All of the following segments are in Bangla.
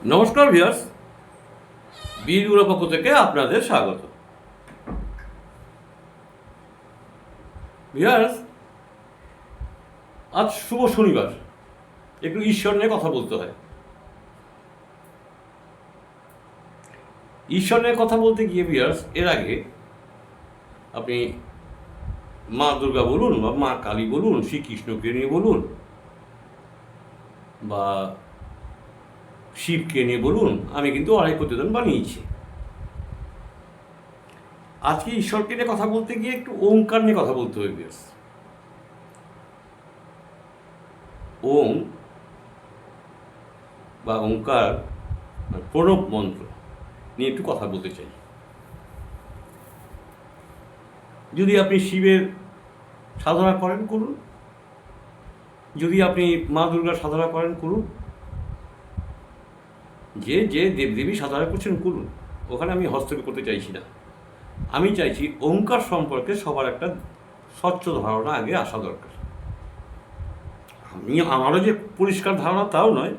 নমস্কার ভিউয়ার্স, বীরগুলোর পক্ষ থেকে আপনাদের স্বাগত। ভিউয়ার্স, আজ শুভ শনিবার, একটু ঈশ্বর নিয়ে কথা বলতে হয়। ঈশ্বর নিয়ে কথা বলতে গিয়ে ভিউয়ার্স, এর আগে আপনি মা দুর্গা বলুন বা মা কালী বলুন, শ্রীকৃষ্ণকে নিয়ে বলুন বা শিবকে নিয়ে বলুন, আমি কিন্তু অনেক প্রতিবেদন বানিয়েছি। আজকে ঈশ্বরকে নিয়ে কথা বলতে গিয়ে একটু ওঙ্কার নিয়ে কথা বলতে হবে ভিউয়ার্স। ওম বা ওঙ্কার প্রণব মন্ত্র নিয়ে একটু কথা বলতে চাই। যদি আপনি শিবের সাধনা করেন করুন, যদি আপনি মা দুর্গার সাধনা করেন করুন, যে যে দেবদেবী সাধনা করছেন করুন, ওখানে আমি হস্তক্ষেপ করতে চাইছি না। আমি চাইছি ওঙ্কার সম্পর্কে সবার একটা স্বচ্ছ ধারণা আগে আসা দরকার। আমারও যে পরিষ্কার ধারণা তাও নয়,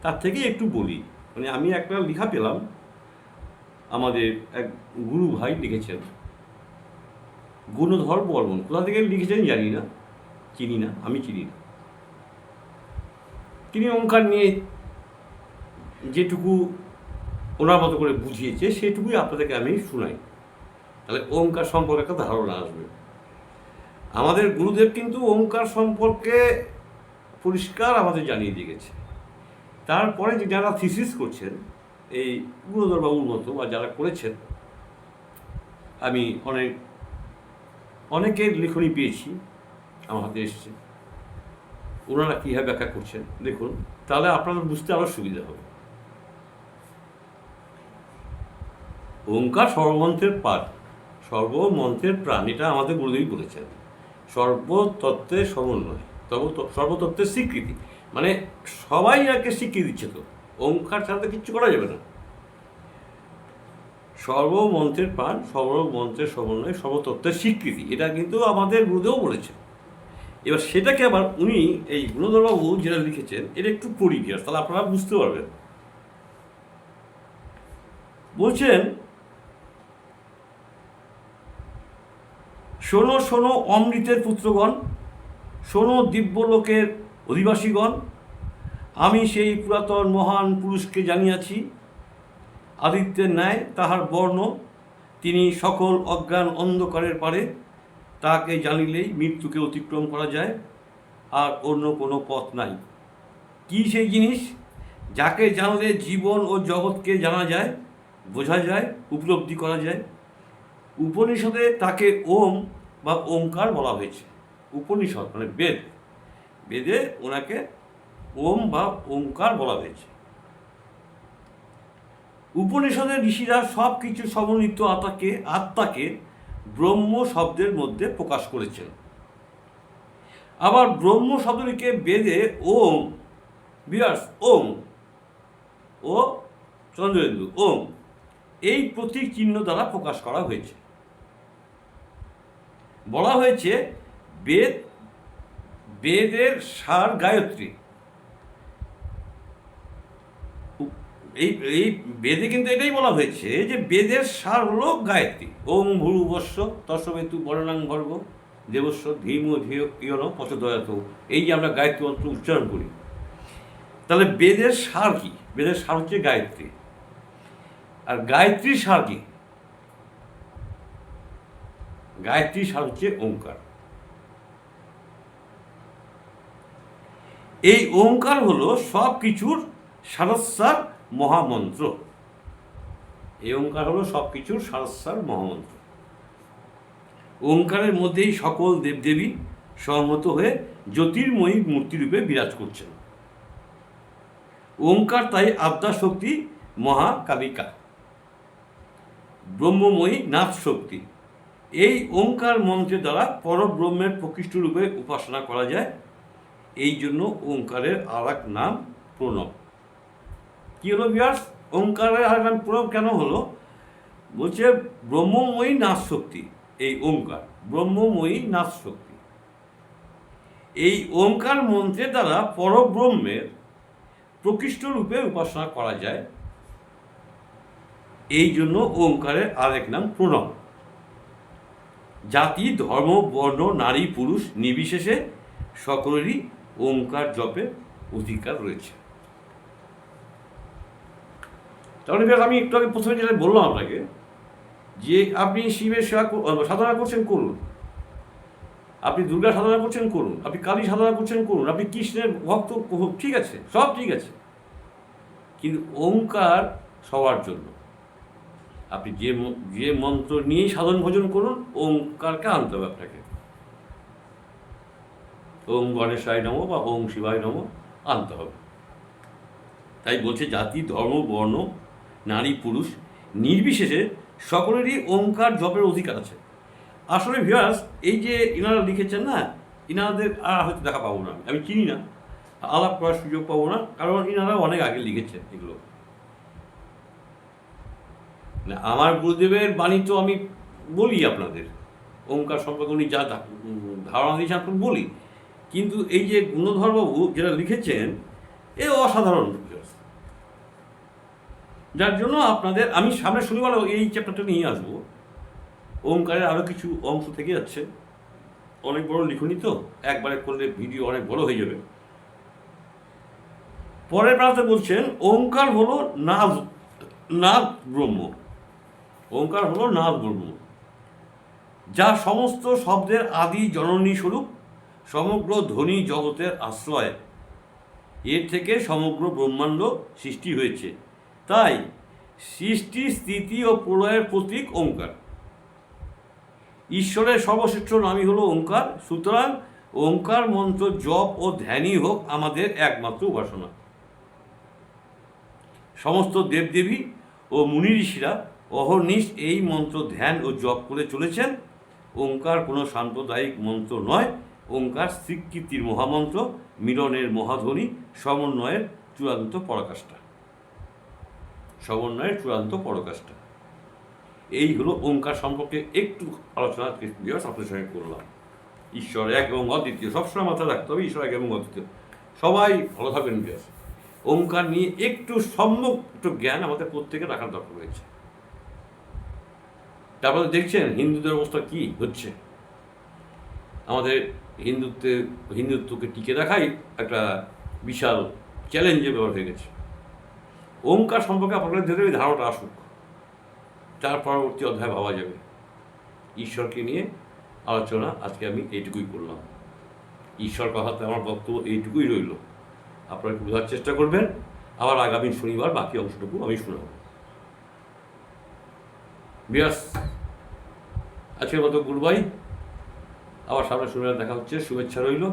তার থেকে একটু বলি। মানে আমি একটা লেখা পেলাম, আমাদের এক গুরু ভাই লিখেছেন, গুণধর বর্মন। কোথা থেকে লিখেছেন জানি না, চিনি না, আমি চিনি না। তিনি ওঙ্কার নিয়ে যেটুকু ওনার মতো করে বুঝিয়েছে সেটুকুই আপনাদেরকে আমি শুনাই, তাহলে ওঙ্কার সম্পর্কে একটা ধারণা আসবে। আমাদের গুরুদেব কিন্তু ওঙ্কার সম্পর্কে পরিষ্কার আমাদের জানিয়ে দিয়ে গেছে। তারপরে যে যারা থিসিস করছেন এই গুরুধরবাবুর মতো বা যারা করেছেন, আমি অনেকের লেখনী পেয়েছি, আমার হাতে এসছে, ওনারা কীভাবে ব্যাখ্যা করছেন দেখুন, তাহলে আপনাদের বুঝতে আরও সুবিধা হবে। ওঙ্কার সর্বমন্ত্রের পাঠ, সর্বমন্ত্রের প্রাণ, এটা আমাদের গুরুদেবই বলেছেন। সর্বতত্ত্বের সমন্বয়, সর্বতত্ত্বের স্বীকৃতি, মানে সবাই আগে স্বীকৃতি দিচ্ছে। তো ওঙ্কার ছাড়া কিচ্ছু করা যাবে না। সর্বমন্ত্রের প্রাণ, সর্বমন্ত্রের সমন্বয়, সর্বতত্ত্বের স্বীকৃতি, এটা কিন্তু আমাদের গুরুদেব বলেছেন। এবার সেটাকে আবার উনি এই গুণধরবাবু যেটা লিখেছেন এটা একটু পড়ি দিয়ে, তাহলে আপনারা বুঝতে পারবেন। বলছেন, শোনো শোনো অমৃতের পুত্রগণ, শোনো দিব্যলোকের অধিবাসীগণ, আমি সেই পুরাতন মহান পুরুষকে জানিয়াছি। আদিত্যের ন্যায় তাহার বর্ণ, তিনি সকল অজ্ঞান অন্ধকারের পারে। তাকে জানিলেই মৃত্যুকে অতিক্রম করা যায়, আর অন্য কোনো পথ নাই। কি সেই জিনিস যাকে জানলে জীবন ও জগৎকে জানা যায়, বোঝা যায়, উপলব্ধি করা যায়? উপনিষদে তাকে ওম বা ওঙ্কার বলা হয়েছে। উপনিষদ মানে বেদ, বেদে ওনাকে ওম বা ওঙ্কার বলা হয়েছে। উপনিষদের ঋষিরা সব কিছু সমন্বিত আত্মাকে ব্রহ্ম শব্দের মধ্যে প্রকাশ করেছেন। আবার ব্রহ্ম শব্দটিকে বেদে ওম, বিয়ার্স ওম ও চন্দ্রবিন্দু ওম, এই প্রতীক চিহ্ন দ্বারা প্রকাশ করা হয়েছে। বলা হয়েছে বেদের সার গায়ত্রী। এই বেদে কিন্তু এটাই বলা হয়েছে যে বেদের সার হলো গায়ত্রী। ওম ভূর্ভুবস্য তস্যবেতু বর্ণাং ভর্গ দেবস্ব ধীমো ধিয় ইয়ন প্রচোদয়াত, এই যে আমরা গায়ত্রী মন্ত্র উচ্চারণ করি, তাহলে বেদের সার কি? বেদের সার হচ্ছে গায়ত্রী। আর গায়ত্রীর সার কি? গায়ত্রীর সার হচ্ছে ওঙ্কার। এই ওঙ্কার হলো সব কিছুর সারস্যার মহামন্ত্র। এই ওঙ্কার হলো সব কিছুর সারস্যার মহামন্ত্র। ওঙ্কারের মধ্যেই সকল দেবদেবী সমত হয়ে জ্যোতির্ময়ী মূর্তিরূপে বিরাজ করছেন। ওঙ্কার তাই আদ্যাশক্তি মহাকালিকা, ব্রহ্মময়ী নাথ শক্তি। এই ওঙ্কার মন্ত্রের দ্বারা পরব্রহ্মের প্রকৃষ্ট রূপে উপাসনা করা যায়। এই জন্য ওঙ্কারের আর এক নাম প্রণব। কি হলো ভিউয়ার্স, ওঙ্কারের আর এক নাম প্রণব কেন হলো? বলছে ব্রহ্মময়ী নাথ শক্তি, এই ওঙ্কার ব্রহ্মময়ী নাথ শক্তি। এই ওঙ্কার মন্ত্রের দ্বারা পরব্রহ্মের প্রকৃষ্ট রূপে উপাসনা করা যায়। এই জন্য ওঙ্কারের আরেক নাম প্রণব। জাতি, ধর্ম, বর্ণ, নারী, পুরুষ নির্বিশেষে সকলেরই ওঙ্কার জপে অধিকার রয়েছে। তাহলে আমি একটু আগে প্রথমে যেটা বললাম আপনাকে, যে আপনি শিবের সাধনা করছেন করুন, আপনি দুর্গা সাধনা করছেন করুন, আপনি কালী সাধনা করছেন করুন, আপনি কৃষ্ণের ভক্ত, ঠিক আছে, সব ঠিক আছে, কিন্তু ওঙ্কার সবার জন্য। আপনি যে মন্ত্র নিয়েই সাধন ভোজন করুন, ওঙ্কারকে আনতে হবে আপনাকে। ওং গণেশায় নমঃ বা ওং শিবায় নমঃ আনতে হবে। তাই বলছে জাতি, ধর্ম, বর্ণ, নারী, পুরুষ নির্বিশেষে সকলেরই ওঙ্কার জপের অধিকার আছে। আসলে ভিউয়ার্স, এই যে ইনারা লিখেছেন না, ইনাদের আর হয়তো দেখা পাবো না, আমি চিনি না, আলাপ করার সুযোগ পাবো না, কারণ ইনারা অনেক আগে লিখেছেন এগুলো। আমার গুরুদেবের বাণী তো আমি বলি আপনাদের, ওঙ্কার সম্পর্কে উনি যা ধারণা দিয়েছেন আপনার বলি, কিন্তু এই যে গুণধরবাবু যেটা লিখেছেন এ অসাধারণ, যার জন্য আপনাদের আমি সামনে শনিবার এই চ্যাপ্টারটা নিয়ে আসবো। ওঙ্কারের আরও কিছু অংশ থেকে যাচ্ছে, অনেক বড় লিখনি তো, একবারে করলে ভিডিও অনেক বড় হয়ে যাবে। পরের প্রান্তে বলছেন ওঙ্কার হলো নাদ ব্রহ্ম। ওঙ্কার হলো নাদ ব্রহ্ম, যা সমস্ত শব্দের আদি জননী স্বরূপ, সমগ্র ধ্বনি জগতের আশ্রয়। এর থেকে সমগ্র ব্রহ্মাণ্ড সৃষ্টি হয়েছে। তাই সৃষ্টি, স্থিতি ও প্রলয়ের প্রতীক ওঙ্কার। ঈশ্বরের সর্বশ্রেষ্ঠ নামই হলো ওঙ্কার। সুতরাং ওঙ্কার মন্ত্র জপ ও ধ্যানই হোক আমাদের একমাত্র উপাসনা। সমস্ত দেবদেবী ও মুনি ঋষিরা অহর্নিশ এই মন্ত্র ধ্যান ও জপ করে চলেছেন। ওঙ্কার কোনো সাম্প্রদায়িক মন্ত্র নয়, ওঙ্কার স্বীকৃতির মহামন্ত্র, মিলনের মহাধ্বনি, সমন্বয়ের চূড়ান্ত পরাকাষ্ঠা। সমন্বয়ের চূড়ান্ত পরাকাষ্ঠা। এই হলো ওঙ্কার সম্পর্কে একটু আলোচনা আপনাদের সঙ্গে করলাম। ঈশ্বর এক এবং অদ্বিতীয়, সবসময় মাথায় রাখতে হবে, ঈশ্বর এক এবং অদ্বিতীয়। সবাই ভালো থাকবেন। ওঙ্কার নিয়ে একটু সম্যক একটু জ্ঞান আমাদের প্রত্যেকের রাখার দরকার রয়েছে। তারপরে দেখছেন হিন্দুদের অবস্থা কি হচ্ছে। আমাদের হিন্দুত্বকে টিকে রাখাই একটা বিশাল চ্যালেঞ্জের ব্যাপার হয়ে গেছে। ওঙ্কার সম্পর্কে আপনাদের ধীরে ধীরে ধারণাটা আসুক, তার পরবর্তী অধ্যায় ভাবা যাবে। ঈশ্বরকে নিয়ে আলোচনা আজকে আমি এইটুকুই করলাম। ঈশ্বর কথাতে আমার বক্তব্য এইটুকুই রইল। আপনারা একটু বোঝার চেষ্টা করবেন। আবার আগামী শনিবার বাকি অংশটুকু আমি শোনাব। বিয়াস, আজকের মতো গুড বাই। আবার সামনে শনিবার দেখা হচ্ছে, শুভেচ্ছা রইল।